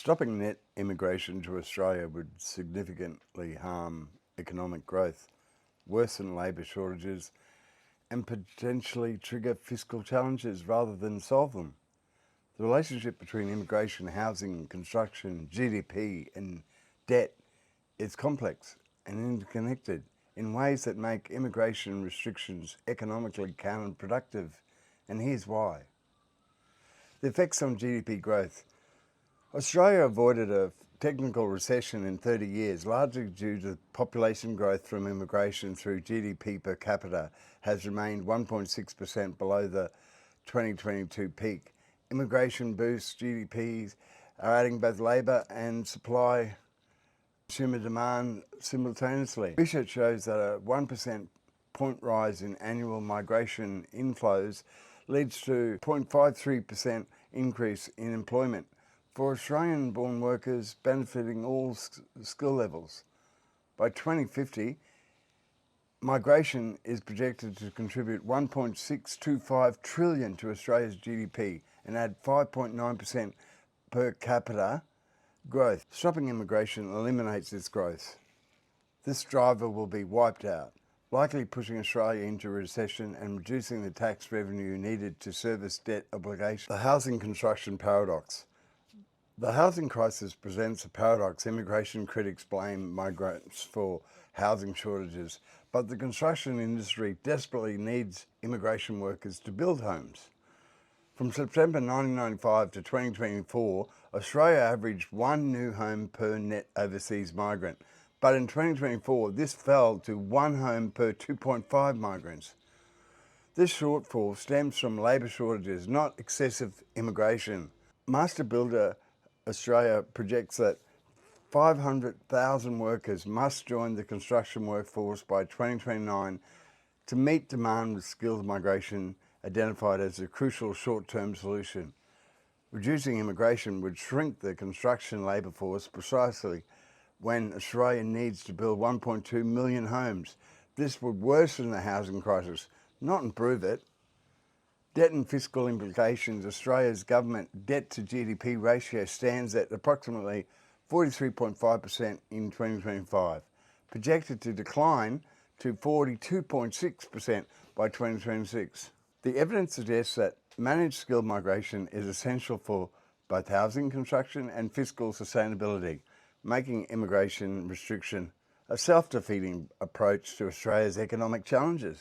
Stopping net immigration to Australia would significantly harm economic growth, worsen labour shortages, and potentially trigger fiscal challenges rather than solve them. The relationship between immigration, housing, construction, GDP, and debt is complex and interconnected in ways that make immigration restrictions economically counterproductive, and here's why. The effects on GDP growth. Australia avoided a technical recession in 30 years, largely due to population growth from immigration through GDP per capita has remained 1.6% below the 2022 peak. Immigration boosts GDPs are adding both labour and supply consumer demand simultaneously. Research shows that a 1% point rise in annual migration inflows leads to 0.53% increase in employment for Australian-born workers, benefiting all skill levels. By 2050, migration is projected to contribute 1.625 trillion to Australia's GDP and add 5.9% per capita growth. Stopping immigration eliminates this growth. This driver will be wiped out, likely pushing Australia into recession and reducing the tax revenue needed to service debt obligations. The housing construction paradox. The housing crisis presents a paradox. Immigration critics blame migrants for housing shortages, but the construction industry desperately needs immigration workers to build homes. From September 1995 to 2024, Australia averaged one new home per net overseas migrant, but in 2024 this fell to one home per 2.5 migrants. This shortfall stems from labour shortages, not excessive immigration. Master Builder Australia projects that 500,000 workers must join the construction workforce by 2029 to meet demand, with skilled migration identified as a crucial short-term solution. Reducing immigration would shrink the construction labour force precisely when Australia needs to build 1.2 million homes. This would worsen the housing crisis, not improve it. Debt and fiscal implications. Australia's government debt to GDP ratio stands at approximately 43.5% in 2025, projected to decline to 42.6% by 2026. The evidence suggests that managed skilled migration is essential for both housing construction and fiscal sustainability, making immigration restriction a self-defeating approach to Australia's economic challenges.